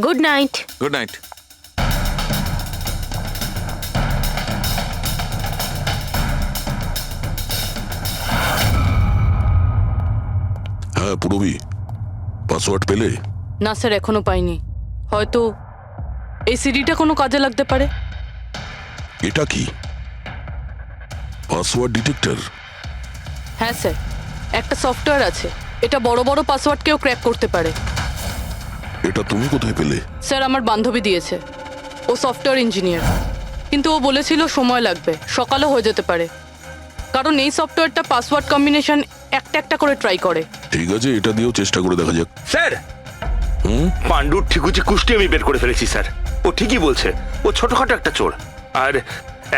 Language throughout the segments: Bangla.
Good night. Good night. হ্যাঁ পুরবি, পাসওয়ার্ড পেলে? না স্যার, এখনো পাইনি। হয়তো এই সিডিটা কোনো কাজে লাগতে পারে। এটা কি পাসওয়ার্ড ডিটেক্টর? হ্যাঁ স্যার, একটা সফটওয়্যার আছে, এটা বড় বড় পাসওয়ার্ডকেও ক্র্যাক করতে পারে। এটা তুমি কোথায় পেলে? স্যার, আমার বান্ধবী দিয়েছে। ও সফটওয়্যার ইঞ্জিনিয়ার, কিন্তু ও বলেছিল সময় লাগবে, সকালও হয়ে যেতে পারে, কারণ এই সফটওয়্যারটা পাসওয়ার্ড কম্বিনেশন একটা একটা করে ট্রাই করে। ঠিক আছে, এটা দিয়েও চেষ্টা করে দেখা যাক। স্যার, পাণ্ডুর ঠিকুচি কুষ্টি আমি বের করে ফেলেছি স্যার। ও ঠিকই বলছে, ও ছোটখাটো একটা চোর। আর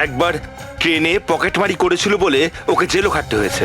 একবার ট্রেনে পকেটমারি করেছিল বলে ওকে জেলও খাটতে হয়েছে।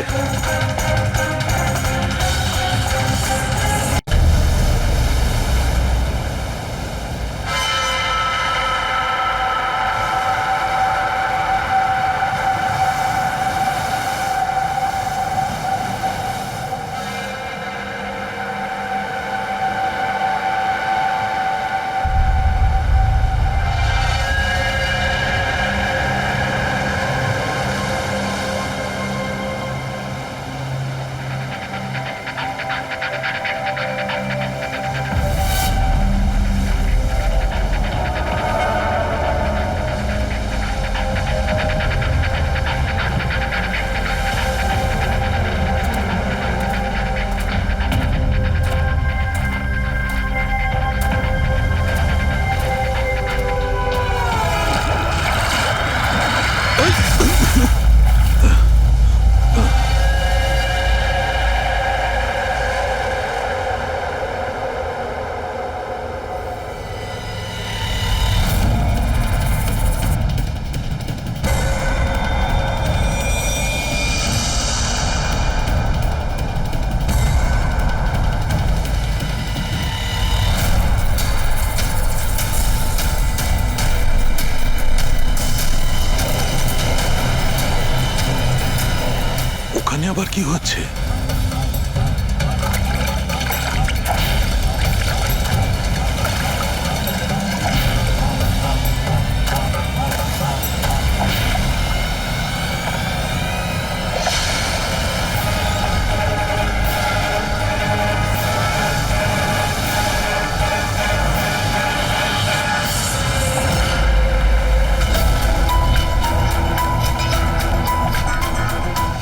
ওখানে আবার কি হচ্ছে?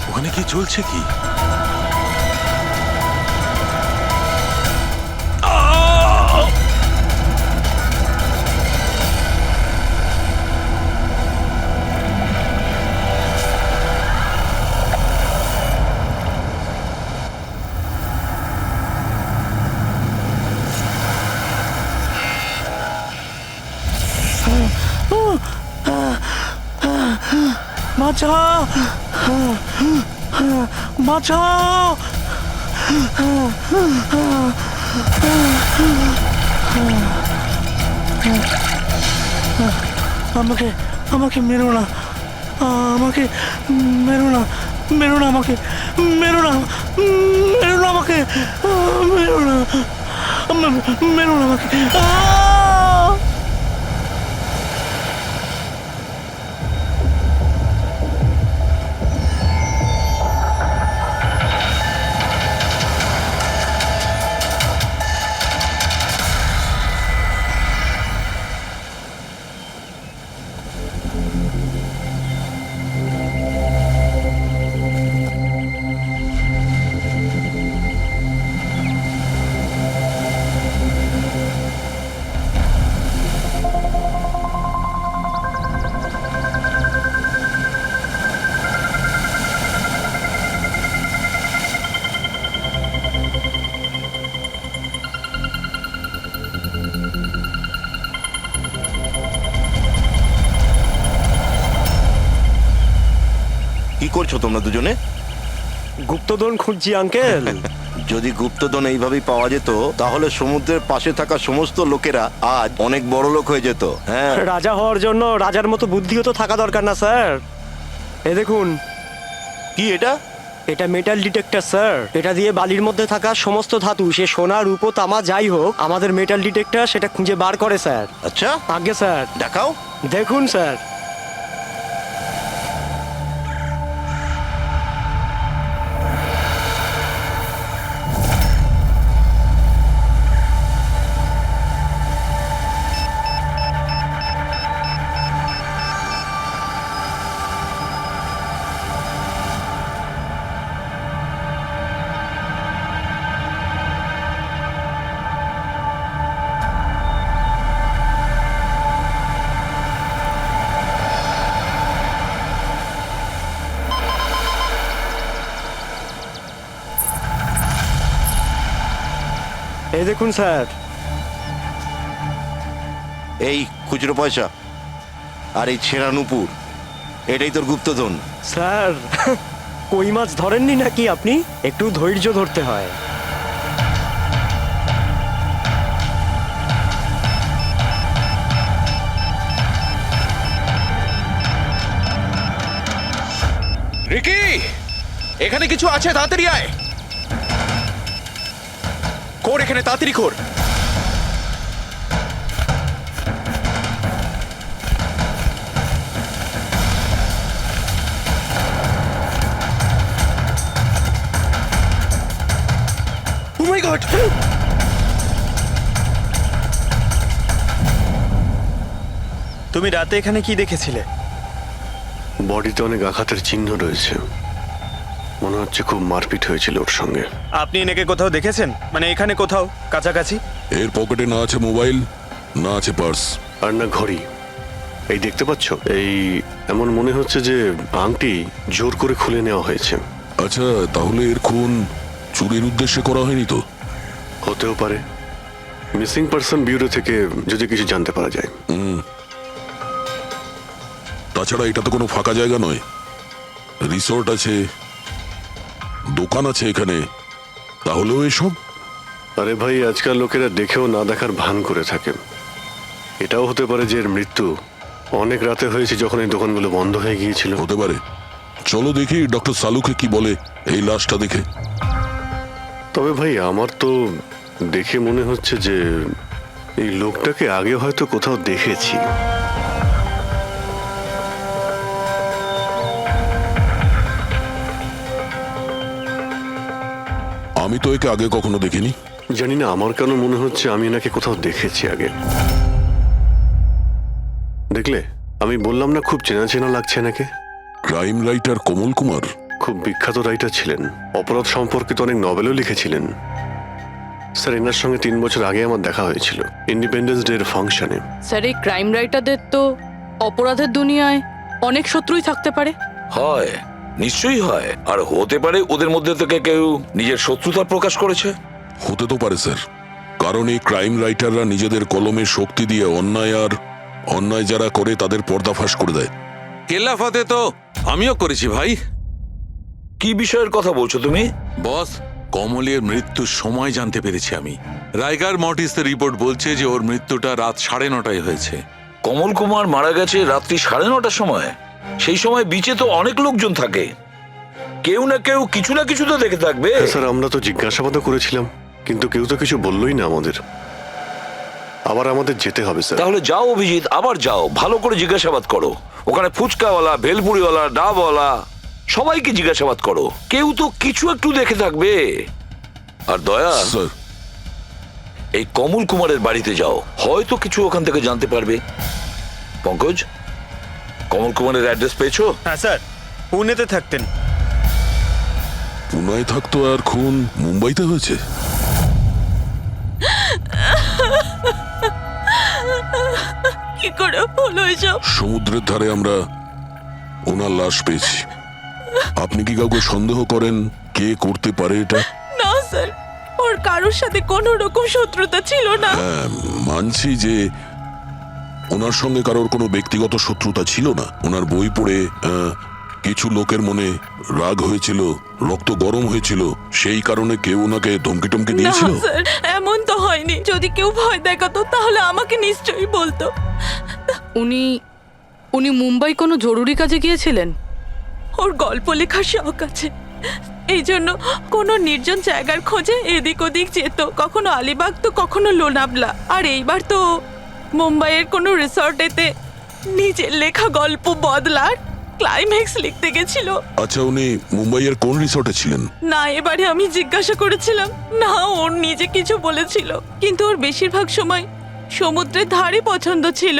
ওখানে কি চলছে কি? বাঁচাও, বাঁচাও। আমাকে আমাকে মেরো না, আমাকে মেরো না, মেরো না, আমাকে মেরো না, মেরো না, আমাকে মেরো না, মেরো না আমাকে। কি করছো তোমরা দুজনে? গুপ্তধন খুঁজছি আঙ্কেল। যদি গুপ্তধন এইভাবেই পাওয়া যেত তাহলে সমুদ্রের পাশে থাকা সমস্ত লোকেরা আজ অনেক বড় লোক হয়ে যেত। হ্যাঁ, রাজা হওয়ার জন্য রাজার মতো বুদ্ধিও তো থাকা দরকার না স্যার? এ দেখুন। কি এটা? এটা মেটাল ডিটেক্টর স্যার। এটা দিয়ে বালির মধ্যে থাকা সমস্ত ধাতু, সে সোনা রূপো তামা যাই হোক, আমাদের মেটাল ডিটেক্টর সেটা খুঁজে বার করে স্যার। আচ্ছা, আগে স্যার দেখাও। দেখুন স্যার। এই দেখুন স্যার। এই খুচরো পয়সা আর এই ছেঁড়া নুপুর, এটাই তোর গুপ্তধন। স্যার কই মাছ ধরেননি নাকি আপনি? একটু ধৈর্য ধরতে হয়। রিকি, এখানে কিছু আছে, তাড়াতাড়ি আয়। কর এখানে, তাড়াতাড়ি কর। ও মাই গড! তুমি রাতে এখানে কি দেখেছিলে? বডিতে অনেক আঘাতের চিহ্ন রয়েছে, মনে হচ্ছে খুব মারপিট হয়েছিল ওর সঙ্গে। আপনি এনাকে কোথাও দেখেছেন? মানে এখানে কোথাও কাছাকাছি? এর পকেটে না আছে মোবাইল, না আছে পার্স। আর না ঘড়ি। এই দেখতে পাচ্ছ, এই এমন মনে হচ্ছে যে আংটি জোর করে খুলে নেওয়া হয়েছে। আচ্ছা, তাহলে এর খুন চুরির উদ্দেশ্যে করা হয়নি তো? হতেও পারে। মিসিং পারসন ব্যুরো থেকে যদি কিছু জানতে পারা যায়। তাছাড়া এটা তো কোনো ফাঁকা জায়গা নয়, রিসোর্ট আছে, দোকান আছে এখানে, তাহলেও এসব। আরে ভাই, আজকাল লোকেরা দেখেও না দেখার ভান করে থাকে। এটাও হতে পারে যে এর মৃত্যু অনেক রাতে হয়েছে, যখন এই দোকানগুলো বন্ধ হয়ে গিয়েছিল। হতে পারে। চলো দেখি ডক্টর সালুকে কি বলে এই লাশটা দেখে। তবে ভাই, আমার তো দেখে মনে হচ্ছে যে এই লোকটাকে আগে হয়তো কোথাও দেখেছি। আমি তো একে আগে কখনো দেখিনি। জানি না, আমার কেন মনে হচ্ছে আমি এনাকে কোথাও দেখেছি আগে। দেখলে, আমি বললাম না খুব চেনা চেনা লাগছে এনাকে। ক্রাইম রাইটার কমল কুমার খুব বিখ্যাত রাইটার ছিলেন, অপরাধ সম্পর্কিত অনেক নভেলও লিখেছিলেন। স্যার, এনার সঙ্গে 3 বছর আগে আমার দেখা হয়েছিল ইন্ডিপেন্ডেন্স ডে এর ফাংশনে। স্যার, এই ক্রাইম রাইটারদের তো অপরাধের দুনিয়ায় অনেক শত্রুই থাকতে পারে। হয়, নিশ্চয়ই হয়। আর হতে পারে ওদের মধ্যে থেকে কেউ নিজের শত্রুতা প্রকাশ করেছে। হতে তো পারে স্যার, কারণ এই ক্রাইম রাইটাররা নিজেদের কলমের শক্তি দিয়ে অন্যায় যারা করে তাদের পর্দাফাশ করে দেয়। কেল্লাফাতে তো আমিও করেছি ভাই। কি বিষয়ের কথা বলছো তুমি? বস, কমলের মৃত্যুর সময় জানতে পেরেছি আমি। রাইগার মর্টিসের রিপোর্ট বলছে যে ওর মৃত্যুটা রাত 9:30টায় হয়েছে। কমল কুমার মারা গেছে রাত্রি 9:30টার সময়। সেই সময় বিচে তো অনেক লোকজন থাকে, কেউ না কেউ কিছু না কিছু তো দেখে থাকবে। স্যার, আমরা তো জিজ্ঞাসাবাদও করেছিলাম, কিন্তু কেউ তো কিছু বললোই না আমাদের। আবার আমাদের যেতে হবে স্যার। তাহলে যাও অভিজিৎ, আবার যাও, ভালো করে জিজ্ঞাসাবাদ করো। ওখানে ফুচকাওয়ালা, ভেলপুরিওয়ালা, ডাবওয়ালা সবাইকে জিজ্ঞাসাবাদ করো, কেউ তো কিছু একটু দেখে থাকবে। আর দয়া, স্যার, এই কমল কুমারের বাড়িতে যাও, হয়তো কিছু ওখান থেকে জানতে পারবে। পঙ্কজ, কমল কুমারের অ্যাড্রেস পেয়েছো? হ্যাঁ স্যার, পুনেতে থাকতেন। পুনায় থাকতো আর খুন মুম্বাইতে হয়েছে। কি করে হলো এসব? সমুদ্রের ধারে আমরা ওনার লাশ পেয়েছি। আপনি কি কাউকে সন্দেহ করেন কে করতে পারে এটা? না স্যার, ওর কারোর সাথে কোনো রকম শত্রুতা ছিল না। হ্যাঁ, মানছি যে ওনার সঙ্গে কারোর কোনো ব্যক্তিগত শত্রুতা ছিল না। ওনার বই পড়ে কিছু লোকের মনে রাগ হয়েছিল, রক্ত গরম হয়েছিল, সেই কারণে কেউ ওনাকে ধমকি টমকি না দিয়েছিল। স্যার, এমন তো হয়নি। যদি কেউ ভয় দেখাতো তাহলে আমাকে নিশ্চয়ই বলতো। উনি মুম্বাই কোনো জরুরি কাজে গিয়েছিলেন। ওর গল্প লেখার শখ আছে, এই জন্য কোনো নির্জন জায়গার খোঁজে এদিক ওদিক যেত, কখনো আলিবাগ তো কখনো লোনাবলা। আর এইবার তো মুম্বাইয়ের কোনো রিসর্টেতে নিজের লেখা গল্প বদলার ক্লাইম্যাক্স লিখতে গেছিল। আচ্ছা, উনি মুম্বাইয়ের কোন রিসর্টে ছিলেন? না, এবারে আমি জিজ্ঞাসা করেছিলাম না, ওর নিজে কিছু বলেছিল, কিন্তু ওর বেশিরভাগ সময় সমুদ্রের ধারে পছন্দ ছিল,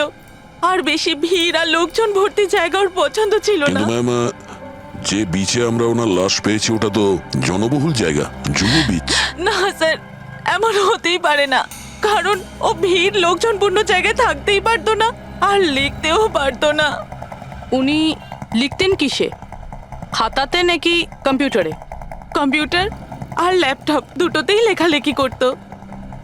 আর বেশি ভিড় আর লোকজন ভর্তি জায়গা ওর পছন্দ ছিল না। কিন্তু ম্যাম, যে বিচে আমরা ওনার লাশ পেয়েছি ওটা তো জনবহুল জায়গা, জুহু বিচ। না স্যার, এমন হতেই পারে না, কারণ ও ভিড় লোকজনপূর্ণ জায়গায় থাকতেই পারতো না আর লিখতেও পারতো না। উনি লিখতেন কিসে, খাতাতে নাকি কম্পিউটারে? কম্পিউটার আর ল্যাপটপ দুটোতেই লেখালেখি করতো,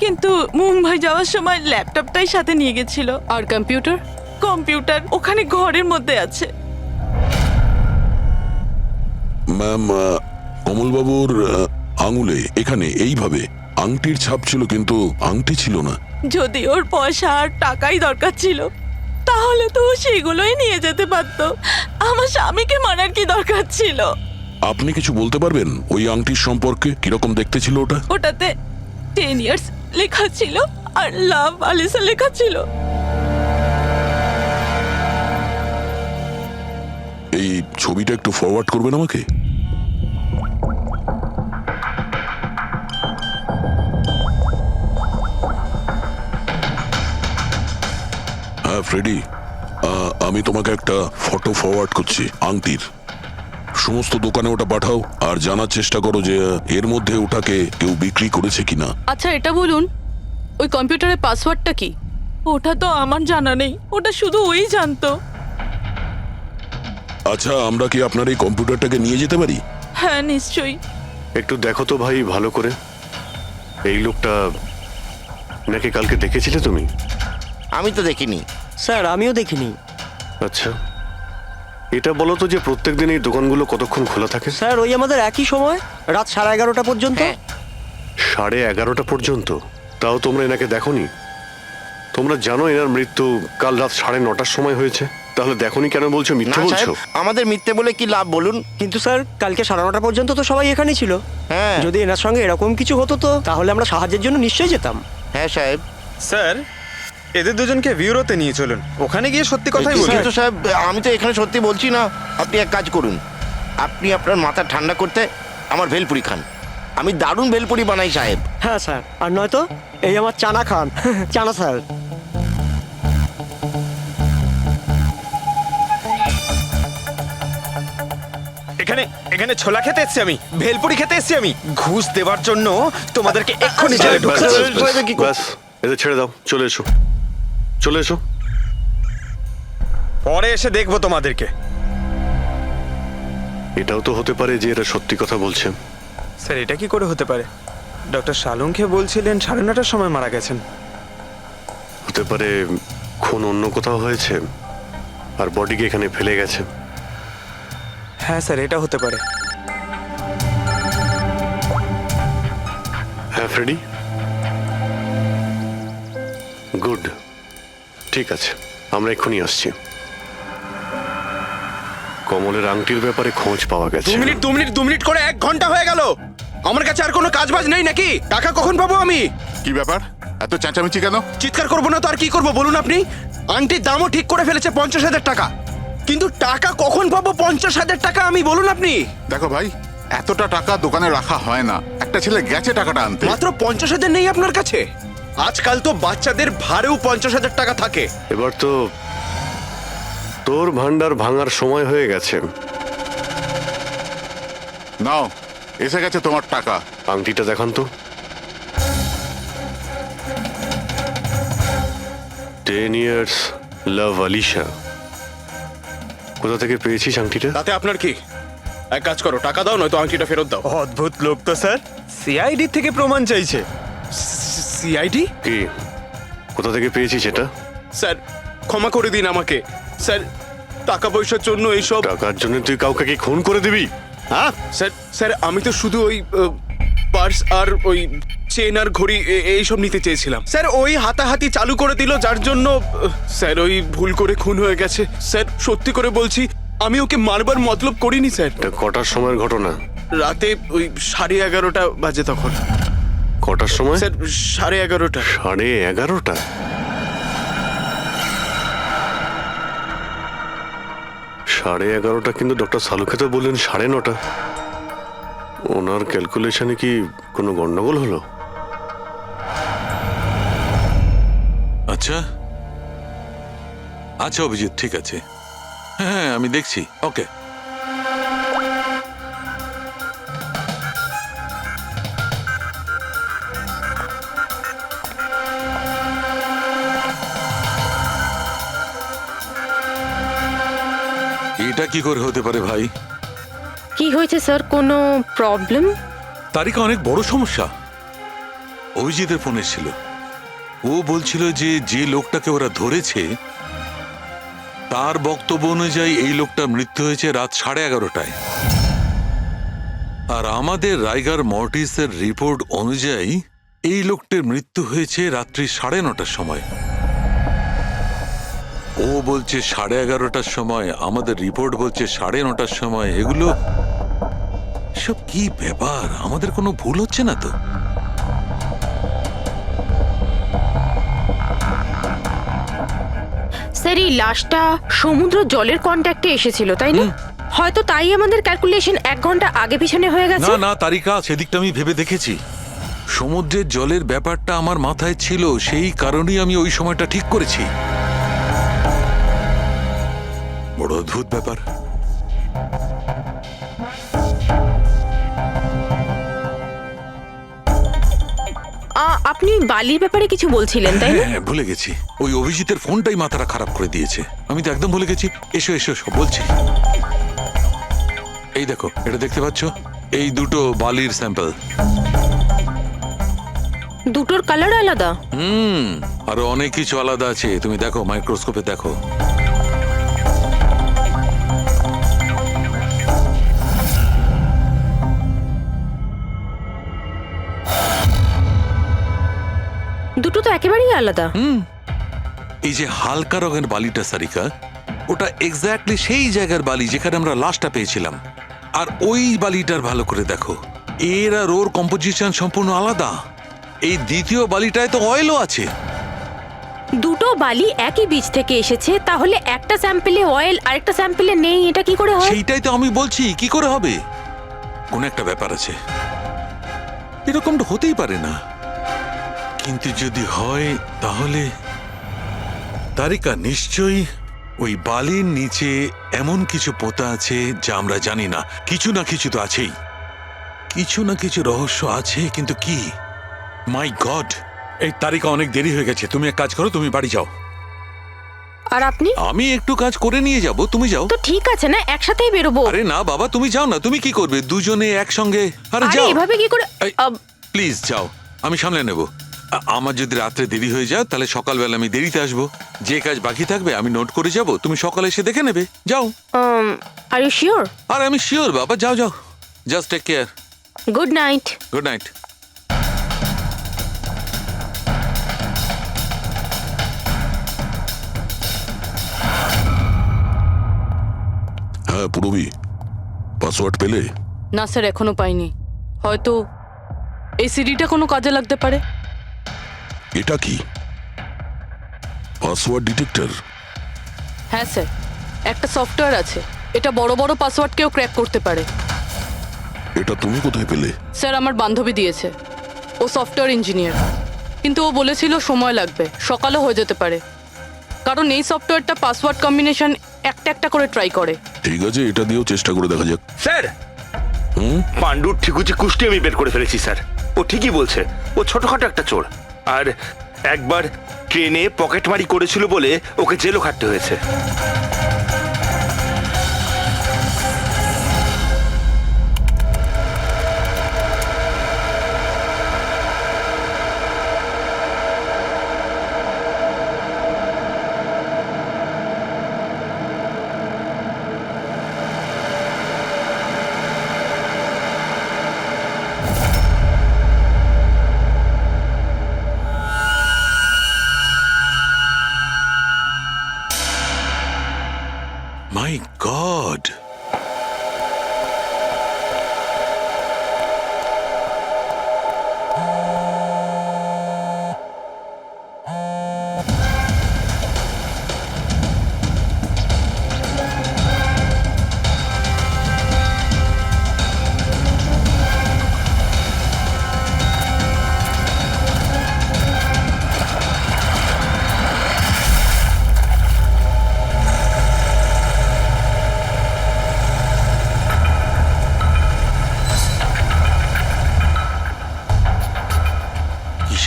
কিন্তু মুম্বাই যাওয়ার সময় ল্যাপটপটাই সাথে নিয়ে গেছিল। আর কম্পিউটার? কম্পিউটার ওখানে ঘরের মধ্যে আছে। ম্যাম, কমলবাবুর আঙুলে এখানে এইভাবে আংটির ছাপ ছিল, কিন্তু আংটি ছিল না। যদি ওর পয়সা আর টাকাই দরকার ছিল তাহলে তো ও সেগুলোই নিয়ে যেতে পারতো। আমার স্বামীকে মারার কি দরকার ছিল? আপনি কিছু বলতে পারবেন ওই আংটির সম্পর্কে? কিরকম দেখতে ছিল ওটা? ওটাতে 10 ইয়ার্স লেখা ছিল আর লাভ আলিসা লেখা ছিল। এই ছবিটা একটু ফরওয়ার্ড করবেন আমাকে? হ্যাঁ ফ্রেডি, আমি তোমাকে একটা ফটো ফরওয়ার্ড করছি আংটির। সমস্ত দোকানে ওটা পাঠাও আর জানার চেষ্টা করো যে এর মধ্যে ওটাকে কেউ বিক্রি করেছে কিনা। আচ্ছা এটা বলুন, ওই কম্পিউটারের পাসওয়ার্ডটা কি? ওটা তো আমার জানা নেই, ওটা শুধু ওই জানতো। আচ্ছা, আমরা কি আপনার এই কম্পিউটারটাকে নিয়ে যেতে পারি? হ্যাঁ নিশ্চয়ই। একটু দেখো তো ভাই ভালো করে, এই লোকটা নাকি কালকে দেখেছিলে তুমি? আমি তো দেখিনি। স্যার আমিও দেখিনি। আচ্ছা, এটা বলো তো যে প্রত্যেক দিন এই দোকানগুলো কতক্ষণ খোলা থাকে? স্যার ওই আমাদের একই সময়, রাত 11:30 পর্যন্ত। 11:30 পর্যন্ত? তাও তোমরা এনাকে দেখোনি? তোমরা জানো এনার মৃত্যু কাল রাত 9:30টার সময় হয়েছে, তাহলে দেখোনি কেন বলছো? না মিথ্যে বলছো? সাহেব, আমাদের মিথ্যে বলে কি লাভ বলুন? কিন্তু স্যার কালকে 9:30 পর্যন্ত তো সবাই এখানেই ছিল। হ্যাঁ। যদি এনার সঙ্গে এরকম কিছু হতো তো তাহলে আমরা সাহায্যের জন্য নিশ্চয়ই যেতাম। হ্যাঁ সাহেব। স্যার, এদের দুজনকে ভিউরোতে নিয়ে চলুন, ওখানে গিয়ে সত্যি কথাই বলুন। কিন্তু সাহেব, আমি তো এখানে সত্যি বলছি না। আপনি এক কাজ করুন, আপনি আপনার মাথা ঠান্ডা করতে আমার ভেলপুরি খান। আমি দারুণ ভেলপুরি বানাই সাহেব। হ্যাঁ স্যার, আর নয়তো এই আমার চানা খান। চানা স্যার। এখানে এখানে ছোলা খেতে এসেছি আমি, ভেলপুরি খেতে এসেছি আমি। ঘুষ দেওয়ার জন্য তোমাদেরকে এক্ষুনি জেলে ব্যাস, ঢুকাচ্ছি। ব্যাস, ব্যাস, এদের ছেড়ে দাও, চলে এসো, চলে এসো। পরে এসে দেখবো তোমাদেরকে। এটাও তো হতে পারে যে এরা সত্যি কথা বলছে। স্যার এটা কি করে হতে পারে? ডক্টর শালুংকে বলছিলেন 9:30টার সময় মারা গেছেন। হতে পারে খুন অন্য কোথাও হয়েছে আর বডিকে এখানে ফেলে গেছে। হ্যাঁ স্যার, এটা হতে পারে। হ্যাঁ ফ্রেডি, গুড, ঠিক আছে, আমরা এক্ষুনি আসছি। কমলের আংটির ব্যাপারে খোঁজ পাওয়া গেছে। 2 মিনিট করে 1 ঘন্টা হয়ে গেল। আমার কাছে আর কোনো কাজ বাজ নেই নাকি? টাকা কখন পাবো আমি? কি ব্যাপার, এত চেঁচামেচি কেন? চিৎকার করবো না তো আর কি করবো বলুন আপনি? আংটির দামও ঠিক করে ফেলেছে 50,000 টাকা, কিন্তু টাকা কখন পাবো 50,000 টাকা আমি বলুন আপনি? দেখো ভাই, এতটা টাকা দোকানে রাখা হয় না। একটা ছেলে গেছে টাকাটা আনতে। মাত্র 50,000 নেই আপনার কাছে? আজকাল তো বাচ্চাদের ভাড়েও 50,000 টাকা থাকে। এবার তো তোর ভান্ডার ভাঙার সময় হয়ে গেছে। নাও, এসে গেছে তোমার টাকা। আংটিটা দেখান তো। 10 years লাভ আলিশা। কোথা থেকে পেয়েছিস আংটিটা? তাতে আপনার কি? এক কাজ করো, টাকা দাও, নয়তো আংটিটা ফেরত দাও। অদ্ভুত লোক তো স্যার, সিআইডি থেকে প্রমাণ চাইছে। সিআইডি? কি, কোথা থেকে পেয়েছিস এটা? স্যার ক্ষমা করে দিন আমাকে স্যার, টাকা পয়সার জন্য এইসব। টাকার জন্য তুই কাউকে কি খুন করে দিবি? হ্যাঁ স্যার, স্যার আমি তো শুধু ওই পার্স আর ওই চেন আর ঘড়ি এইসব নিতে চেয়েছিলাম স্যার। ওই হাতাহাতি চালু করে দিল, যার জন্য স্যার ওই ভুল করে খুন হয়ে গেছে। স্যার সত্যি করে বলছি, আমি ওকে মারবার মতলব করিনি স্যার। এটা কটার সময়ের ঘটনা? রাতে ওই 11:30 বাজে তখন। কটার সময়? স্যার 11:30। 11:30? সাড়ে 11:30 কিন্তু ডক্টর সালুকে তো বললেন 9:30। ওনার ক্যালকুলেশনে কি কোনো গন্ডগোল হলো? আচ্ছা আচ্ছা অভিজিৎ, ঠিক আছে, হ্যাঁ আমি দেখছি। ওকে, এটা কি করে হতে পারে ভাই? কি হয়েছে স্যার, কোনো প্রবলেম? তারিকা অনেক বড় সমস্যা। অভিজিতের ফোন এসেছিল, ও বলছিল যে যে লোকটাকে ওরা ধরেছে তার বক্তব্য অনুযায়ী এই লোকটার মৃত্যু হয়েছে রাত 11:30টায়, আর আমাদের রাইগার মর্টিসের রিপোর্ট অনুযায়ী এই লোকটির মৃত্যু হয়েছে রাত্রি 9:30টার সময়। ও বলছে 11:30টার সময়, আমাদের রিপোর্ট বলছে 9:30টার সময়। এগুলো সব কি ব্যাপার? আমাদের কোনো ভুল হচ্ছে না তো? স্যার এই লাশটা সমুদ্র জলের কন্ট্যাক্টে এসেছিল, তাই না? হয়তো তাই আমাদের ক্যালকুলেশন 1 ঘন্টা আগে পিছনে হয়ে গেছে। না না তারিকা, সেদিকটা আমি ভেবে দেখেছি। সমুদ্রের জলের ব্যাপারটা আমার মাথায় ছিল, সেই কারণেই আমি ওই সময়টা ঠিক করেছি। বড় অদ্ভুত ব্যাপার। আপনি বালির ব্যাপারে কিছু বলছিলেন, তাই না? হ্যাঁ ভুলে গেছি, ওই অভিজিতের ফোনটাই মাথাটা খারাপ করে দিয়েছে। আমি তো একদম ভুলে গেছি। এসো এসো এসো, বলছি। এই দেখো, এটা দেখতে পাচ্ছ? এই দুটো বালির স্যাম্পল। দুটোর কালার আলাদা? আরো অনেক কিছু আলাদা আছে, তুমি দেখো, মাইক্রোস্কোপে দেখো। দুটো তো একেবারেই আলাদা। এই যে হালকা রঙের বালিটা সারিকা, ওটা এক্স্যাক্টলি সেই জায়গার বালি যেখানে আমরা লাশটা পেয়েছিলাম। আর ওই বালিটার ভালো করে দেখো, এর আর ওর কম্পোজিশন সম্পূর্ণ আলাদা। এই দ্বিতীয় বালিটায় তো অয়েলও আছে। দুটো বালি একই বীজ থেকে এসেছে, তাহলে একটা স্যাম্পলে অয়েল আরেকটা স্যাম্পলে নেই, এটা কি করে হয়? সেইটাই তো আমি বলছি, কি করে হবে? কোন একটা ব্যাপার আছে, এরকমটা হতেই পারে না। কিন্তু যদি হয় তাহলে তারিকা নিশ্চয়ই ওই বালির নিচে এমন কিছু পোতা আছে যা আমরা জানি না। কিছু না কিছু তো আছেই, কিছু না কিছু রহস্য আছে, কিন্তু কি? মাই গড, এই তারিকা অনেক দেরি হয়ে গেছে। তুমি এক কাজ করো, তুমি বাড়ি যাও। আর আপনি? আমি একটু কাজ করে নিয়ে যাব, তুমি যাও। তো ঠিক আছে না, একসাথেই বেরোবো। আরে না বাবা, তুমি যাও না। তুমি কি করবে দুজনে একসঙ্গে? আরে আরে যাও। এভাবে কি করে? প্লিজ যাও, আমি সামলে নেব। আমার যদি রাত্রে দেরি হয়ে যায় তাহলে সকালবেলা আমি দেরিতে আসবো। যে কাজ বাকি থাকবে আমি নোট করে যাব, তুমি সকালে এসে দেখে নেবে। যাও। Are you sure? আর আমি শিওর বাবা, যাও যাও, just take care. Good night. Good night. হ্যাঁ পুরবি, পাসওয়ার্ড পেলে? না স্যার, এখনো পাইনি। হয়তো এই সিডিটা কোনো কাজে লাগতে পারে। এটা কি পাসওয়ার্ড ডিটেক্টর? হ্যাঁ স্যার, একটা সফটওয়্যার আছে, এটা বড় বড় পাসওয়ার্ডকেও ক্র্যাক করতে পারে। এটা তুমি কোথায় পেলে? স্যার আমার বান্ধবী দিয়েছে, ও সফটওয়্যার ইঞ্জিনিয়ার। কিন্তু ও বলেছিল সময় লাগবে, সকালও হয়ে যেতে পারে, কারণ এই সফটওয়্যারটা পাসওয়ার্ড কম্বিনেশন একটা একটা করে ট্রাই করে। ঠিক আছে, এটা দিয়েও চেষ্টা করে দেখা যাক। স্যার, পাণ্ডুর ঠিকুচি কুষ্টি আমি বের করে ফেলেছি স্যার। ও ঠিকই বলছে, ও ছোটখাটো একটা চোর। আর একবার ট্রেনে পকেটমারি করেছিল বলে ওকে জেলও খাটতে হয়েছে। মাই গড,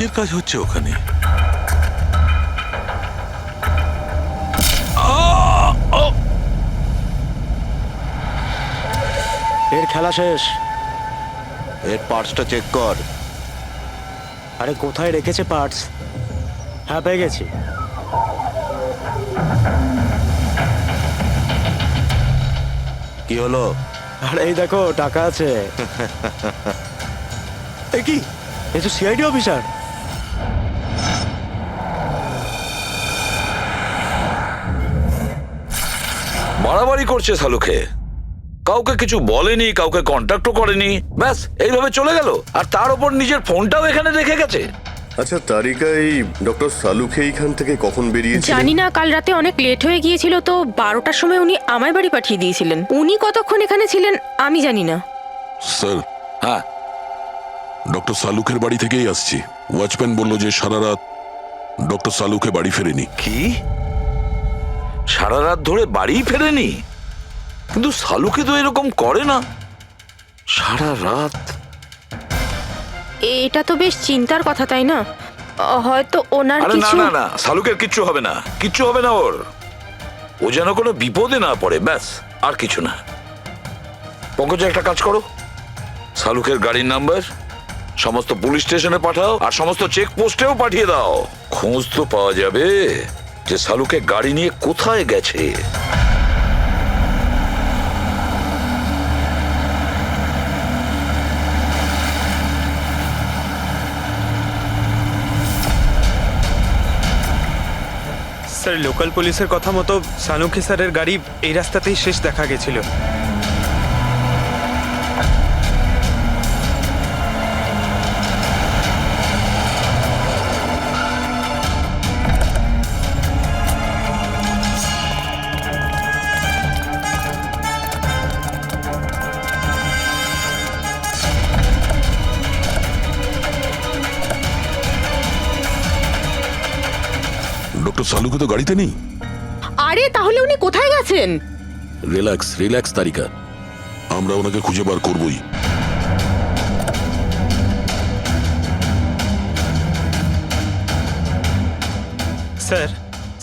কিসের কাজ হচ্ছে ওখানে? এর খেলা শেষ। এর পার্টসটা চেক কর। আরে কোথায় রেখেছে পার্টস? হ্যাঁ, পেয়ে গেছি। কি হলো? আরে এই দেখো, টাকা আছে। এ কি? এ তো সিআইডি অফিসার। বাড়াবাড়ি করছে শালুকে, কাউকে কিছু বলেনি, কাউকে কন্ট্যাক্টও করেনি, ব্যাস এইভাবে চলে গেল। আর তার উপর নিজের ফোনটাও এখানে রেখে গেছে। আচ্ছা তারিকা, এই ডক্টর সালুকে এইখান থেকে কখন বেরিয়েছে? জানি না, কাল রাতে অনেক লেট হয়ে গিয়েছিল তো 12টার সময় উনি আমার বাড়ি পাঠিয়ে দিয়েছিলেন। উনি কতক্ষণ এখানে ছিলেন আমি জানি না। স্যার, হ্যাঁ, ডক্টর সালুকের বাড়ি থেকেই আসছি। ওয়াচম্যান বলল যে সারা রাত ডক্টর সালুকে বাড়ি ফেরেনি। কি সারা রাত ধরে বাড়ি ফেরেনি? কিন্তু সালুকে তো এরকম করে না, সারা রাত। এটা তো বেশ চিন্তার কথা, তাই না? হয়তো ওনার আরে না কিছু। না না, সালুকের কিচ্ছু হবে না, কিচ্ছু হবে না ওর। ও যেন কোনো বিপদে না পড়ে, ব্যাস, আর কিছু না। পঙ্কজ, একটা কাজ করো, সালুকের গাড়ির নাম্বার সমস্ত পুলিশ স্টেশনে পাঠাও আর সমস্ত চেকপোস্টেও পাঠিয়ে দাও। খোঁজ তো পাওয়া যাবে যে সালুকে গাড়ি নিয়ে কোথায় গেছে। স্যার, লোকাল পুলিশের কথা মতো সানুকি স্যারের গাড়ি এই রাস্তাতেই শেষ দেখা গেছিল। ডক্টর সালুকে তো গাড়িতে নেই। আরে তাহলে উনি কোথায় গেছেন? রিল্যাক্স রিল্যাক্স তারিকা, আমরা ওনাকে খুঁজে বার করবই। স্যার,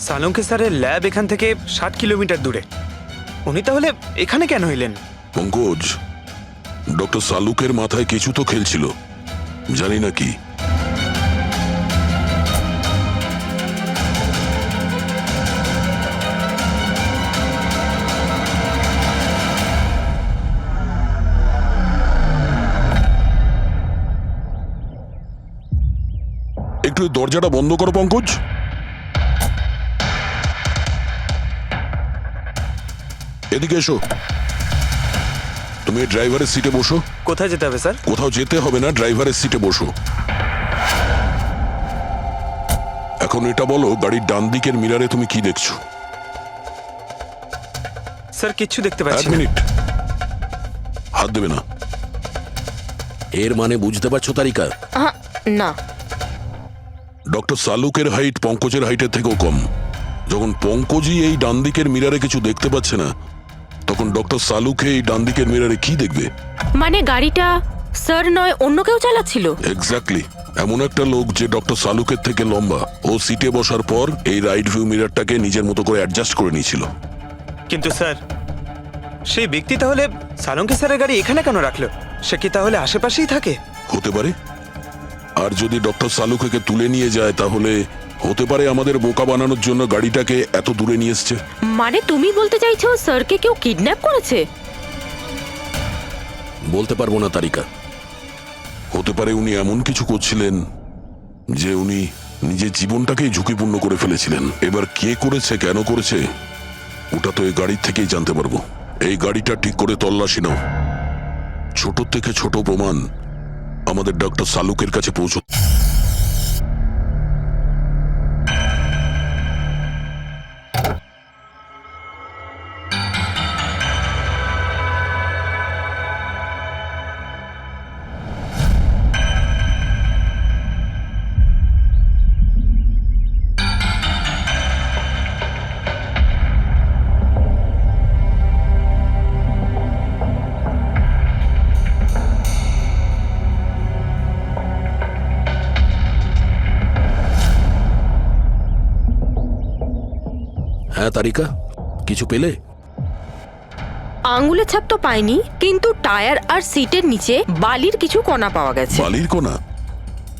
সানুকি স্যারের ল্যাব এখান থেকে 60 কিলোমিটার দূরে। উনি তাহলে এখানে কেন এলেন? পঙ্কজ, ডক্টর সালুকের মাথায় কিছু তো খেলছিল, জানি না কি। একটু দরজাটা বন্ধ করো পঙ্কজ। এদিকে এসো। তুমি ড্রাইভারের সিটে বসো। কোথায় যেতে হবে স্যার? কোথাও যেতে হবে না, ড্রাইভারের সিটে বসো। এখন এটা বলো, গাড়ির ডান দিকের মিরারে তুমি কি দেখছো? স্যার, কিচ্ছু দেখতে এক পাচ্ছি না। মিনিট, হাত দেবে না। এর মানে বুঝতে পারছো তারিকা? না। ডক্টর সালুকের হাইট পঙ্কজের হাইটের থেকেও কম। যখন পঙ্কজই এই ডান দিকের মিরারে কিছু দেখতে পাচ্ছে না, তখন ডক্টর সালুকে এই ডান দিকের মিরারে কি দেখবে? মানে গাড়িটা স্যার নয়, অন্য কেউ চালাচ্ছিল? এক্স্যাক্টলি, এমন একটা লোক যে ডক্টর সালুকের থেকে লম্বা। ও সিটে বসার পর এই রাইট ভিউ মিরারটাকে নিজের মতো করে অ্যাডজাস্ট করে নিয়েছিল। কিন্তু স্যার, সেই ব্যক্তি তাহলে সানুকি স্যারের গাড়ি এখানে কেন রাখলো? সে কি তাহলে আশেপাশেই থাকে? হতে পারে। আর যদি ডক্টর সালুকে তুলে নিয়ে যায়, তাহলে হতে পারে আমাদের বোকা বানানোর জন্য গাড়িটাকে এত দূরে নিয়ে এসছে। মানে তুমি বলতে চাইছো স্যারকে কেউ কিডন্যাপ করেছে? বলতে পারবো না তারিকা। হতে পারে উনি এমন কিছু করছিলেন যে উনি নিজের জীবনটাকেই ঝুঁকিপূর্ণ করে ফেলেছিলেন। এবার কে করেছে, কেন করেছে, ওটা তো এই গাড়ির থেকেই জানতে পারবো। এই গাড়িটা ঠিক করে তল্লাশি নাও। ছোট থেকে ছোট প্রমাণ আমাদের ডক্টর সালুকের কাছে পৌঁছ। হ্যাঁ তারিকা, কিছু পেলে? আঙ্গুলের ছাপ তো পাইনি, কিন্তু টায়ার আর সিটের নিচে বালির কিছু কণা পাওয়া গেছে। বালির কোনা?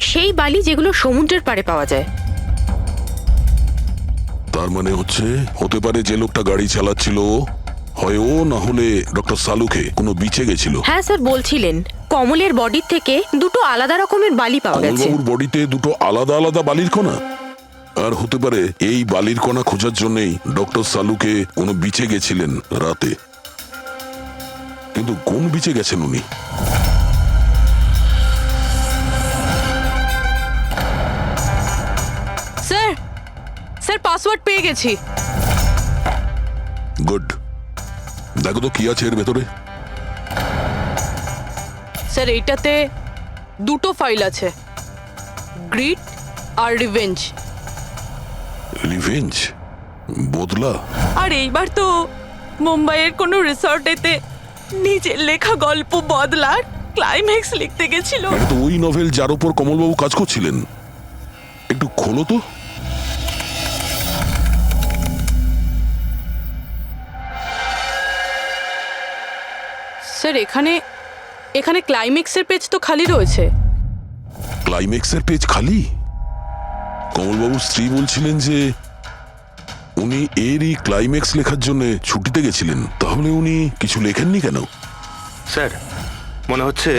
সেই বালি যেগুলো সমুদ্রের পাড়ে পাওয়া যায়। তার মানে হতে পারে যে লোকটা গাড়ি চালাচ্ছিল হয় ও, না হলে ডক্টর সালুকে কোনো বিচে গেছিল। হ্যাঁ স্যার, বলছিলেন কমলের বডির থেকে দুটো আলাদা রকমের বালি পাওয়া গেছে। কমলবাবুর বডিতে দুটো আলাদা আলাদা বালির কণা? আর হতে পারে এই বালির কণা খোঁজার জন্যই ডক্টর সালুকে কোনো বিচে গেছিলেন রাতে। কিন্তু কোন বিচে গেছেন উনি? স্যার, স্যার পাসওয়ার্ড পেয়ে গেছি। গুড, দেখো তো কি আছে এর ভেতরে। স্যার এইটাতে দুটো ফাইল আছে, গ্রিড আর রিভেঞ্জ। রিভেঞ্জ? বদলা? আর এইবার তো মুম্বাইয়ের কোনো রিসর্টেতে নিজের লেখা গল্প বদলার ক্লাইম্যাক্স লিখতে গেছিল। এটা তো ওই নভেল যার উপর কমলবাবু কাজ করছিলেন। একটু খোলো তো। স্যার এখানে এখানে ক্লাইম্যাক্সের পেজ তো খালি রয়েছে। ক্লাইম্যাক্সের পেজ খালি? কমলবাবুর স্ত্রী বলছিলেন যে উনি এরই ক্লাইম্যাক্স লেখার জন্য ছুটিতে গেছিলেন। তাহলে উনি কিছু লেখেননি কেন? স্যার মনে হচ্ছে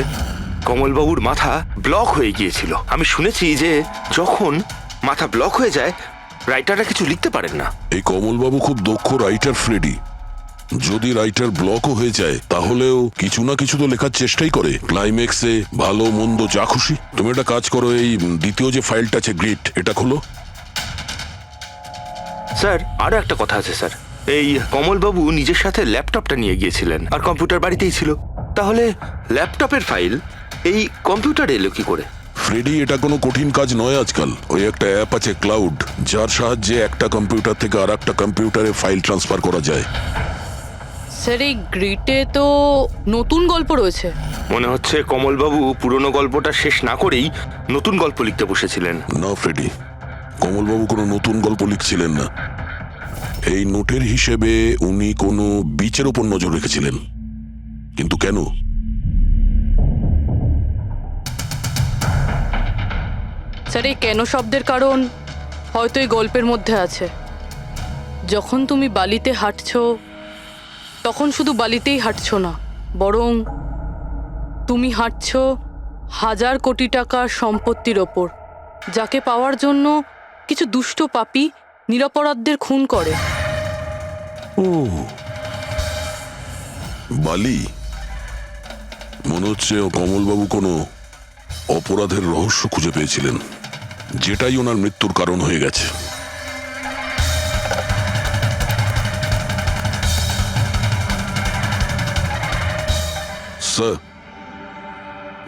কমলবাবুর মাথা ব্লক হয়ে গিয়েছিল। আমি শুনেছি যে যখন মাথা ব্লক হয়ে যায় রাইটাররা কিছু লিখতে পারেন না। এই কমলবাবু খুব দক্ষ রাইটার ফ্রেডি। যদি রাইটার ব্লকও হয়ে যায় তাহলেও কিছু না কিছু তো লেখার চেষ্টাই করে। ক্লাইম্যাক্সে ভালো মন্দ যা খুশি। তুমি একটা কাজ করো, এই দ্বিতীয় যে ফাইলটা আছে গ্রিড, এটা খোলো। স্যার আরো একটা কথা আছে স্যার, এই কমলবাবু নিজের সাথে ল্যাপটপটা নিয়ে গিয়েছিলেন আর কম্পিউটার বাড়িতেই ছিল। তাহলে ল্যাপটপের ফাইল এই কম্পিউটারে এলো কি করে? ফ্রেডি, এটা কোনো কঠিন কাজ নয় আজকাল। ওই একটা অ্যাপ আছে ক্লাউড, যার সাহায্যে একটা কম্পিউটার থেকে আর একটা কম্পিউটারে ফাইল ট্রান্সফার করা যায়। স্যার এই গ্রিডে তো নতুন গল্প রয়েছে। মনে হচ্ছে কমলবাবু পুরনো গল্পটা শেষ না করেই নতুন গল্প লিখতে বসেছিলেন। না ফ্রেডি, কমলবাবু কোনো নতুন গল্প লিখছিলেন না। এই নোটের হিসেবে উনি কোনো বিচের ওপর নজর রেখেছিলেন। কিন্তু কেন? স্যার এই কেন শব্দের কারণ হয়তো এই গল্পের মধ্যে আছে। যখন তুমি বালিতে হাঁটছো তখন শুধু বালিতেই হাঁটছো না, বরং তুমি হাঁটছো হাজার কোটি টাকার সম্পত্তির ওপর, যাকে পাওয়ার জন্য কিছু দুষ্ট পাপী নিরপরাধদের খুন করে। ও বালি, মনে হচ্ছে কমলবাবু কোনো অপরাধের রহস্য খুঁজে পেয়েছিলেন, যেটাই ওনার মৃত্যুর কারণ হয়ে গেছে। স্যার,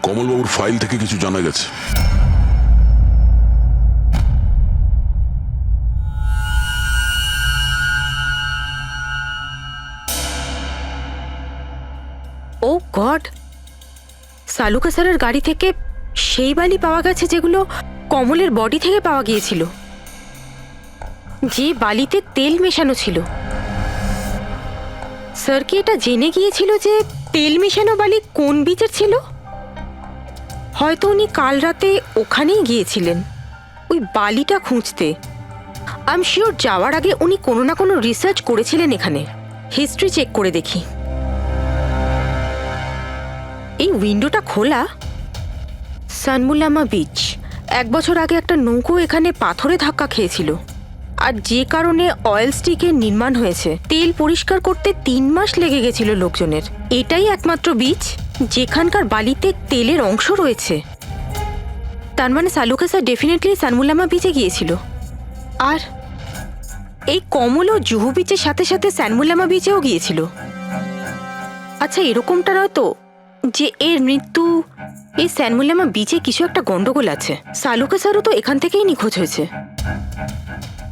কমলবাবুর ফাইল থেকে কিছু জানা গেছে। ও গড, সালুকা স্যারের গাড়ি থেকে সেই বালি পাওয়া গেছে যেগুলো কমলের বডি থেকে পাওয়া গিয়েছিল, যে বালিতে তেল মেশানো ছিল। স্যার কি এটা জেনে গিয়েছিল যে তেল মেশানো বালি কোন বিচের ছিল? হয়তো উনি কাল রাতে ওখানেই গিয়েছিলেন ওই বালিটা খুঁজতে। আই এম শিওর যাওয়ার আগে উনি কোনো না কোনো রিসার্চ করেছিলেন এখানে। হিস্ট্রি চেক করে দেখি। এই উইন্ডোটা খোলা। সানমুলামা বিচ, 1 বছর আগে একটা নৌকো এখানে পাথরে ধাক্কা খেয়েছিল, আর যে কারণে অয়েল স্টিকের নির্মাণ হয়েছে। তেল পরিষ্কার করতে 3 মাস লেগে গেছিল লোকজনের। এটাই একমাত্র বিচ যেখানকার বালিতে তেলের অংশ রয়েছে। তার মানে সালুকা স্যার ডেফিনেটলি সানমুলামা বিচে গিয়েছিল। আর এই কমল ও জুহু বিচের সাথে সাথে সানমুলামা বিচেও গিয়েছিল। আচ্ছা, এরকমটা নয় তো যে এর মৃত্যু এই সানমুলামা বিচে কিছু একটা গন্ডগোল আছে? সালুকা স্যারও তো এখান থেকেই নিখোঁজ হয়েছে।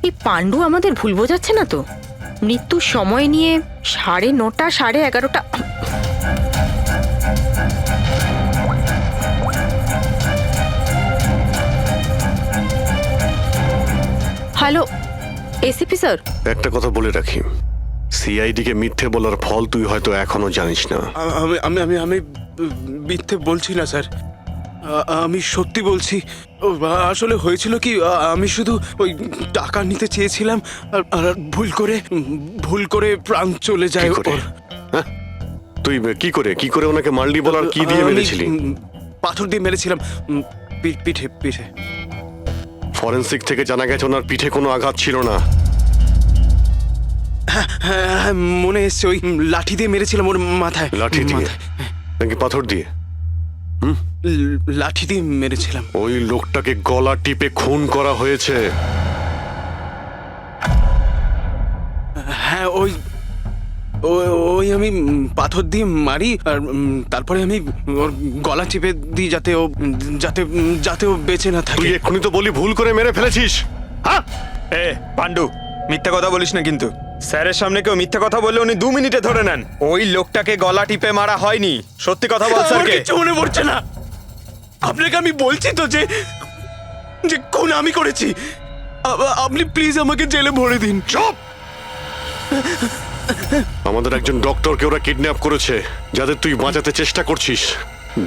এই পাণ্ডু আমাদের ভুল বোঝাচ্ছে না তো? মৃত্যুর সময় নিয়ে 9:30 11:30। হ্যালো, এসিপি স্যার, একটা কথা বলে রাখি, সিআইডি কে মিথ্যে বলার ফল তুই হয়তো এখনো জানিস না। আমি আমি আমি আমি মিথ্যে বলছি না স্যার, আমি সত্যি বলছি। আসলে হয়েছিল কি, আমি শুধু ওই টাকা নিতে চেয়েছিলাম আর ভুল করে প্রাণ চলে যায় কি করে? ওর। হ্যাঁ? তুই কি করে ওনাকে মারলি বল, আর কি দিয়ে আমি, মেরেছিলি? পাথর দিয়ে মেরেছিলাম, পিঠে পিঠে। ফরেনসিক থেকে জানা গেছে ওনার পিঠে কোনো আঘাত ছিল না। হ্যাঁ, মনে এসছে, ওই লাঠি দিয়ে মেরেছিলাম ওর মাথায়। লাঠি দিয়ে নাকি পাথর দিয়ে? লাঠি দিয়ে মেরেছিলাম। ওই লোকটাকে গলা টিপে খুন করা হয়েছে। হ্যাঁ, ওই আমি পাথর দিয়ে মারি, আর তারপরে আমি ওর গলা চেপে দিই যাতে ও বেঁচে না থাকে। তুই এক্ষুনি তো বলি ভুল করে মেরে ফেলেছিস। হ্যাঁ, পান্ডু, মিথ্যা কথা বলিস না কিন্তু। স্যারের সামনে কেউ মিথ্যা কথা বললে উনি 2 মিনিটে ধরে নেন। ওই লোকটাকে গলা টিপে মারা হয়নি। সত্যি কথা বল স্যারকে। কিছু মনে পড়ছে না। আপনাকে আমি বলছি তো যে খুন আমি করেছি। আপনি প্লিজ আমাকে জেলে ভরে দিন। চুপ! আমাদের একজন ডক্টরকে ওরা কিডন্যাপ করেছে, যাদের তুই বাঁচাতে চেষ্টা করছিস।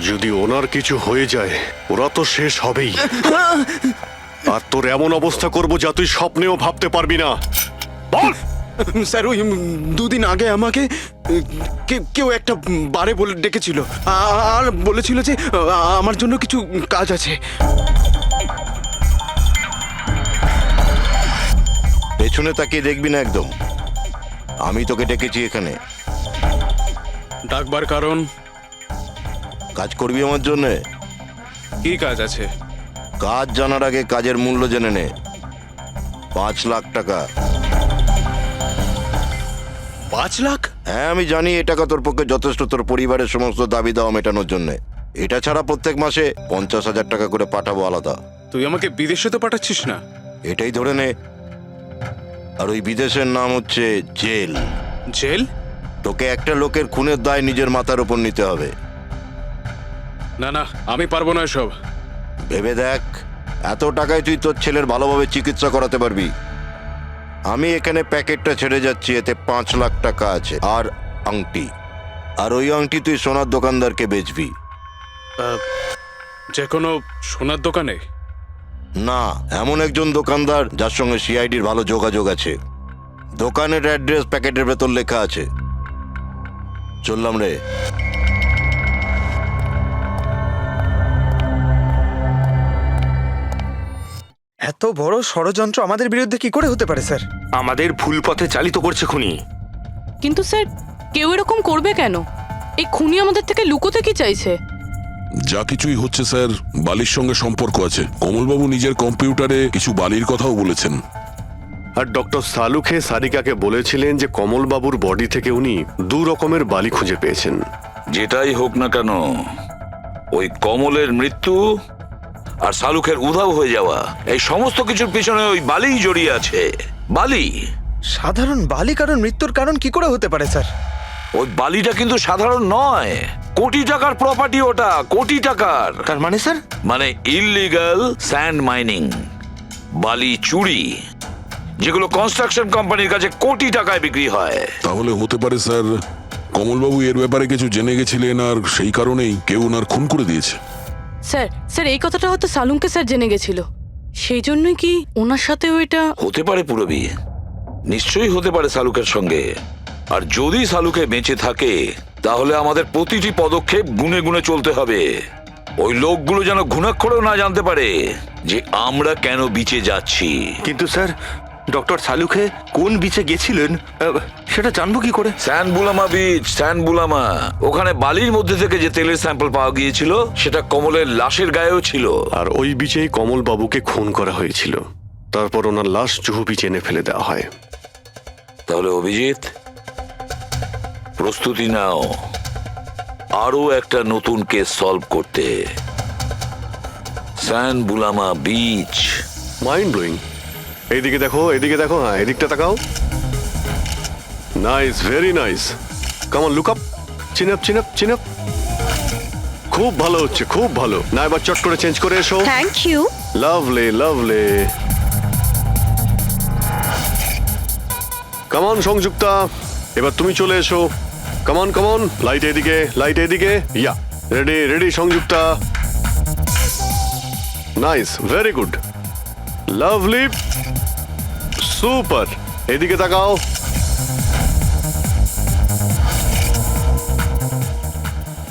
যদি ওনার কিছু হয়ে যায়, ওরা তো শেষ হবেই। আর তোর এমন অবস্থা করব যা তুই স্বপ্নেও ভাবতে পারবি না। বল! স্যার, ওই 2 দিন আগে আমাকে কেউ একটা বারে বলে ডেকেছিল, আর বলেছিল যে আমার জন্য কিছু কাজ আছে। পেছনে তাকিয়ে দেখবি না একদম। আমি তোকে ডেকেছি এখানে। ডাকবার কারণ? কাজ করবি আমার জন্যে? কি কাজ আছে? কাজ জানার আগে কাজের মূল্য জেনে নে। 5 লাখ টাকা। 5 লাখ? হ্যাঁ, আমি জানি এ টাকা তোর পক্ষে যথেষ্ট তোর পরিবারের সমস্ত দাবি দাওয়া মেটানোর জন্য। এটা ছাড়া প্রত্যেক মাসে 50,000 টাকা করে পাঠাবো আলাদা। তুই আমাকে বিদেশে তো পাঠাচ্ছিস না? এটাই ধরে নে। আর ওই বিদেশের নাম হচ্ছে জেল। জেল? তোকে একটা লোকের খুনের দায় নিজের মাথার উপর নিতে হবে। না, আমি পারবো না এসব। ভেবে দেখ, এত টাকায় তুই তোর ছেলের ভালোভাবে চিকিৎসা করাতে পারবি? আমি এখানে প্যাকেটটা ছেড়ে যাচ্ছি, এতে 5 লাখ টাকা আছে আর আংটি। আর ওই আংটি তুই সোনার দোকানদারকে বেচবি। যে কোনো সোনার দোকানে? না, এমন একজন দোকানদার যার সঙ্গে সিআইডির ভালো যোগাযোগ আছে। দোকানের অ্যাড্রেস প্যাকেটের ভেতর লেখা আছে। চললাম রে। এত বড় ষড়যন্ত্র আমাদের বিরুদ্ধে কি করে হতে পারে স্যার? আমাদের ভুল পথে চালিত করছে খুনি। কিন্তু স্যার, কেউ এরকম করবে কেন? এই খুনি আমাদের থেকে লুকোতে কি চাইছে? যা কিছুই হচ্ছে স্যার, বালির সঙ্গে সম্পর্ক আছে। কমলবাবু নিজের কম্পিউটারে কিছু বালির কথাও বলেছেন। আর ডক্টর সালুখে সারিকাকে বলেছিলেন যে কমলবাবুর বডি থেকে উনি 2 রকমের বালি খুঁজে পেয়েছেন। যেটাই হোক না কেন, ওই কমলের মৃত্যু আর শালুকের উধাও হয়ে যাওয়া, এই সমস্ত কিছুর পিছনে ওই বালিই জড়িয়ে আছে। বালি। সাধারণ বালি কারণ মৃত্যুর কারণ কি করে হতে পারে স্যার? ওই বালিটা কিন্তু সাধারণ নয়, কোটি টাকার প্রপার্টি ওটা, কোটি টাকার। তার মানে স্যার? মানে ইললিগাল স্যান্ড মাইনিং, বালি চুরি, যেগুলো কনস্ট্রাকশন কোম্পানির কাছে কোটি টাকায় বিক্রি হয়। তাহলে হতে পারে স্যার কমলবাবু এর ব্যাপারে কিছু জেনে গেছিলেন, আর সেই কারণেই কেউ ওনার খুন করে দিয়েছে। স্যার এই কথাটা হয়তো সালুমকে স্যার জেনে গেছিল, সেই জন্যই কি ওনার সাথেও এটা হতে পারে। পুরবি নিশ্চয়ই হতে পারে শালুকের সঙ্গে। আর যদি শালুকে বেঁচে থাকে, তাহলে আমাদের প্রতিটি পদক্ষেপ গুনে গুনে চলতে হবে। ওই লোকগুলো যেন ঘুণাক্ষরেও না জানতে পারে যে আমরা কেন বিচে যাচ্ছি। কিন্তু স্যার, ডক্টর সালুখে কোন বিচে গেছিলেন সেটা জানবো কি করে? স্যানবুলামা বিচ, স্যানবুলামা। ওখানে বালির মধ্যে থেকে যে তেলের স্যাম্পল পাওয়া গিয়েছিল, সেটা কমলের লাশের গায়েও ছিল। আর ওই বিচেই কমল বাবুকে খুন করা হয়েছিল। তারপর ওনার লাশ জুহু বিচে এনে ফেলে দেওয়া হয়। তাহলে অভিজিৎ, প্রস্তুতি নাও আরো একটা নতুন কেস সলভ করতে। Son of a bitch. Mind blowing. এইদিকে দেখো, এদিকে দেখো, হ্যাঁ এদিকটা তাকাও। Nice, very nice. Come on, look up, chin up, chin up, chin up. খুব ভালো হচ্ছে, খুব ভালো। না এবার চট করে চেঞ্জ করে এসো। Thank you. Lovely, lovely. Come on Sanjukta, এবার তুমি চলে এসো। কামন কামন, লাইট এদিকে, লাইট এদিকে। Yeah, ready ready Sanjukta. Nice, very good, lovely, super. এদিকে তাকাও।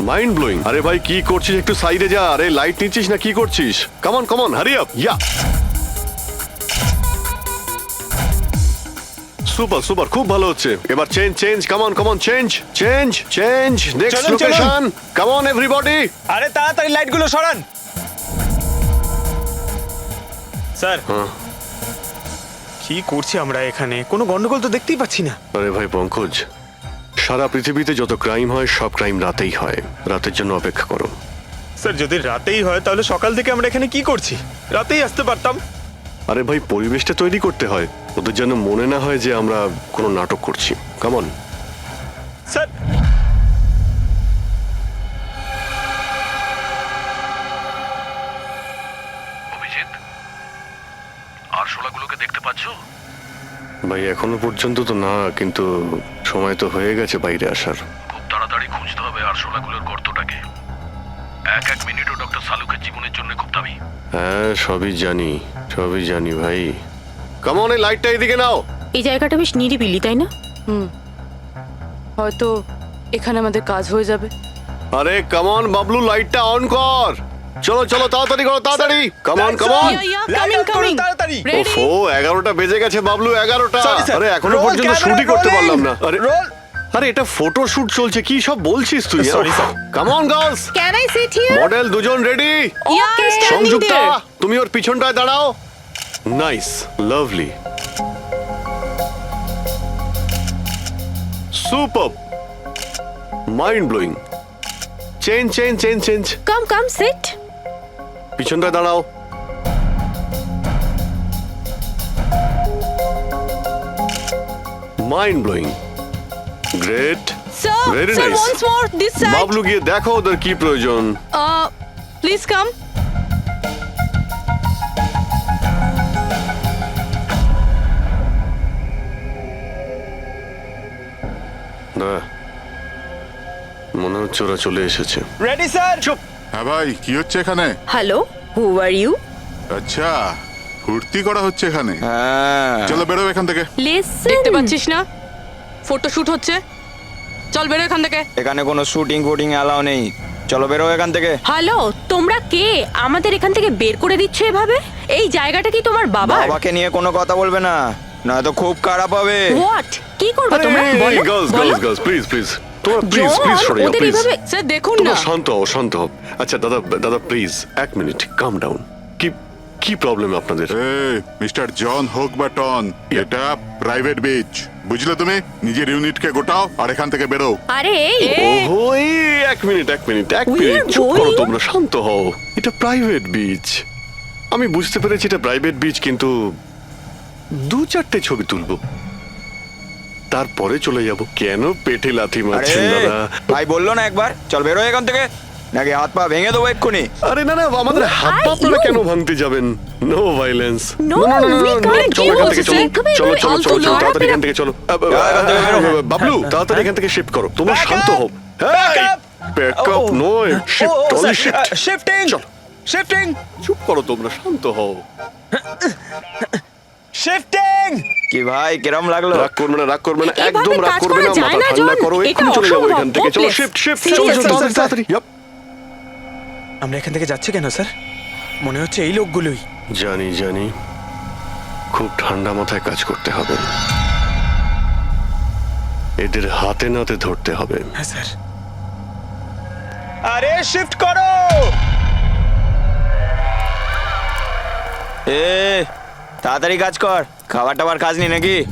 Mind blowing. আরে ভাই কি করছিস, একটু সাইডে যা। আরে লাইট নিচ্ছিস না কি করছিস? Come on come on, hurry up. Yeah, super super, খুব ভালো হচ্ছে। এবার change change, come on come on, change change change, next চলুন, চলুন। লোকেশন। Come on everybody. আরে তাড়াতাড়ি লাইটগুলো সরান। স্যার, কি করছি আমরা এখানে? কোনো গন্ডগোল তো দেখতেই পাচ্ছি না। আরে ভাই পঙ্কজ, সারা পৃথিবীতে যত ক্রাইম হয় সব ক্রাইম রাতেই হয়। রাতের জন্য অপেক্ষা করো। স্যার, যদি রাতেই হয় তাহলে সকাল থেকে আমরা এখানে কি করছি? রাতেই আসতে পারতাম। আরে ভাই, পরিবেশটা তৈরি করতে হয়, ওদের যেন মনে না হয় যে আমরা কোনো নাটক করছি। কামন। স্যার, অভিজিৎ, আরশোলাগুলোকে দেখতে পাচ্ছো? ভাই এখনো পর্যন্ত তো না, কিন্তু সময় তো হয়ে গেছে বাইরে আসার। খুব তাড়াতাড়ি খুঁজতে হবে আরশোলাগুলোর গর্তটাকে। এক মিনিটও ডক্টর সালুকের জীবনের জন্য খুব দামি। হ্যাঁ, সবই জানি, সবই জানি ভাই। কামন, এই লাইটটা এদিকে নাও। এই জায়গাটা বেশ নিরিবিলি, তাই না? হয়তো এখানে আমাদের কাজ হয়ে যাবে। আরে কামন বাবলু, লাইটটা অন কর। চলো চলো, তাড়াতাড়ি করো, তাড়াতাড়ি। Come on come on. তাড়াতাড়ি। ওফো, 11টা বেজে গেছে বাবলু, 11টা। Sorry, sir. আরে এখনো Roll পর্যন্ত camera শুটই করতে rolling. পারলাম না। আরে Roll. আরে এটা ফটো শুট চলছে, কি সব বলছিস তুই? Sorry, sir. Come on girls, can I sit here? Model দুজন রেডি। ওকে, সংযুক্তা, তুমি ওর পিছনটায় দাঁড়াও। Nice, lovely, super, mind blowing. Change change change change, come come sit. পিছনটায় দাঁড়াও। Mind blowing, great, sir, Very sir, nice. once more this side. Bablu গিয়ে দেখো ওদের কি প্রয়োজন। Please come. না, মনে হচ্ছে ওরা চলে এসেছে। Ready sir. চুপ। হ্যাঁ ভাই, কি হচ্ছে এখানে? Hello, who are you? আচ্ছা, ফুর্তি করা হচ্ছে এখানে। হ্যাঁ, চলো বেরো এখান থেকে। লিসেন, দেখতে পাচ্ছিস না ফটো শুট হচ্ছে? চল বেরো এখান থেকে। এখানে কোনো শুটিং ফুটিং অ্যালাউ নেই। চলো বেরো এখান থেকে। হ্যালো, তোমরা কে? আমাদের এখান থেকে বের করে দিচ্ছ এভাবে? এই জায়গাটা কি তোমার বাবার? বাবাকে নিয়ে কোনো কথা বলবে না, নয়তো খুব খারাপ হবে। হোয়াট? কি করবে তোমরা? বলো, গার্লস বলো। গার্লস গার্লস, প্লিজ প্লিজ, তোমরা প্লিজ জন, প্লিজ সরে যাও, ওদের প্লিজ। এভাবে স্যার দেখুন তোমরা না। শান্ত হও, শান্ত হও। আচ্ছা দাদা, দাদা প্লিজ এক মিনিট, কাম ডাউন। কি কি প্রবলেম আপনাদের? মিস্টার জন হোক বা টন, এটা প্রাইভেট বিচ, বুঝলে তুমি? নিজের ইউনিটকে গোটাও আর এখান থেকে বেরো। আরে এই, ওহো, এই এক মিনিট এক মিনিট এক We মিনিট, are চুপ করো going- তোমরা, শান্ত হও। এটা প্রাইভেট বিচ, আমি বুঝতে পেরেছি এটা প্রাইভেট বিচ, কিন্তু 2-4টে ছবি তুলবো, তারপরে চলে যাব। কেন পেটে লাথি মারছেন দাদা? ভাই বললো না একবার চল বেরো এখান থেকে, নাকি হাত পা ভেঙে দেবো এক্ষুনি। আরে না না, আমাদের হাত পা আপনারা কেন ভাঙতে যাবেন? No violence. No, we can't চলো এখান use থেকে, this. চলো এভাবে চলো চলো ফালতু চলো চলো, নড়াচড়া- তাড়াতাড়ি এখান থেকে চলো। এখান থেকে বেরো। বাবলু, তাড়াতাড়ি এখান থেকে শিফট করো, তোমরা Back শান্ত up! হও। Back up! ব্যাকআপ নয়, শিফট, অনলি শিফট। শিফটিং চলো, শিফটিং চুপ করো তোমরা, শান্ত হও। শিফটিং। কি ভাই কিরম লাগলো? রাগ করবে না, রাগ করবে না, এভাবে একদম রাগ কাজ করবে করা না, যায় মাথা না, ঠান্ডা জন। করো, এটা এক্ষুনি চলে যাবো অসম্ভব, এখান থেকে। চলো, hopeless. শিফট শিফট, চলো Seriously, চলো, তাড়াতাড়ি তাড়াতাড়ি। Yup. আমরা এখান থেকে যাচ্ছি কেন স্যার? মনে হচ্ছে এই লোকগুলোই। জানি জানি, খুব ঠান্ডা মাথায় কাজ করতে হবে, এদের হাতে নাতে ধরতে হবে। হ্যাঁ স্যার। আরে শিফট করো। এ তাড়াতাড়ি কাজ কর, খাবার টাবার কাজ নেই নাকি?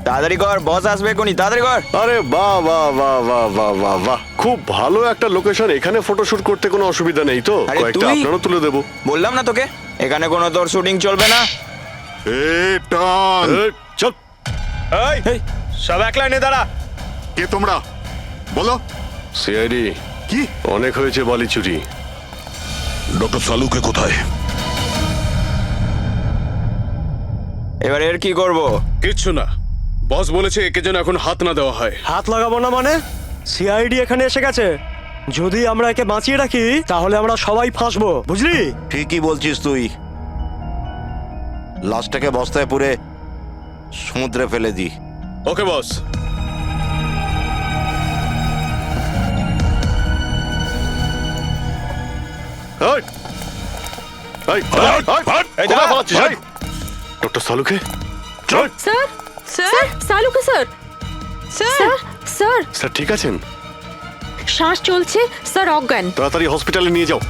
তাড়াতাড়ি কর, বস আসবে কোনি, তাড়াতাড়ি কর। আরে বাহ বাহ বাহ বাহ বাহ বাহ বাহ, খুব ভালো একটা লোকেশন। এখানে ফটোশুট করতে কোনো অসুবিধা নেই তো? আরে কয়েকটা তুই- আপনারও তুলে দেবো। বললাম না তোকে এখানে কোনো তোর শুটিং চলবে না। এ টন, চল। এই সব এক লাইনে দাঁড়া। কে তোমরা? বলো। সিআইডি, কি অনেক হয়েছে বালি চুরি। ডক্টর সালুকে কোথায়? এবার এর কি করব? কিচ্ছু না, বস বলেছে একে যেন এখন হাত না দেওয়া হয়। হাত লাগাবো না মানে? সিআইডি এখানে এসে গেছে। যদি আমরা একে বাঁচিয়ে রাখি তাহলে আমরা সবাই ফাঁসবো, বুঝলি? ঠিকই বলছিস তুই। লাশটাকে বস্তায় পুরে সমুদ্রে ফেলে দি। Okay boss. Doctor Saluke sir sir Saluke sir sir sir sir ঠিক আছেন? শ্বাস চলছে স্যার, অজ্ঞান। তাড়াতাড়ি হসপিটালে নিয়ে যাও।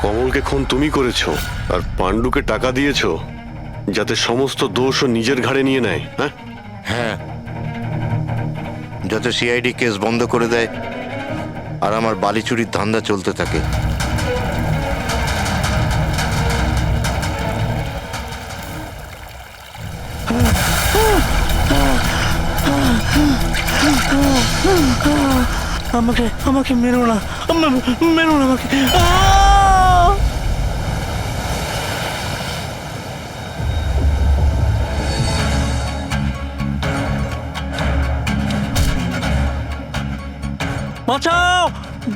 কমলকে খুন তুমি করেছো আর পাণ্ডুকে টাকা দিয়েছো যাতে সমস্ত দোষ ও নিজের ঘাড়ে নিয়ে নেয়। হ্যাঁ হ্যাঁ, যাতে সিআইডি কেস বন্ধ করে দেয় আর আমার বালি চুরির ধান্দা চলতে থাকে। আমাকে আমাকে মেরো না, মেরো না আমাকে। বাঁচাও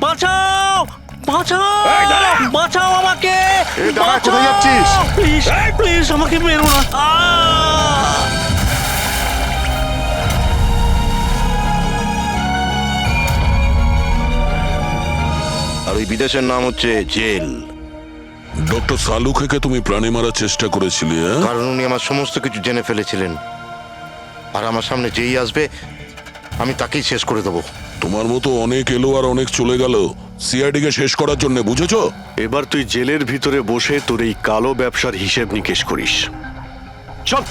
বাঁচাও বাঁচাও বাঁচাও আমাকে। কোথায় যাচ্ছিস? প্লিজ প্লিজ আমাকে মেরো না। আর ওই বিদেশের নাম হচ্ছে জেল। ডক্টর সালুখেকে তুমি প্রাণে মারার চেষ্টা করেছিলে, হ্যাঁ? কারণ উনি আমার সমস্ত কিছু জেনে ফেলেছিলেন, আর আমার সামনে যেই আসবে আমি তাকেই শেষ করে দেবো। তোমার মতো অনেক এলো আর অনেক চলে গেল সিআইডি কে শেষ করার জন্য, বুঝেছো? এবার তুই জেলের ভিতরে বসে তোর এই কালো ব্যবসার হিসেব নিকেশ করিস। চল।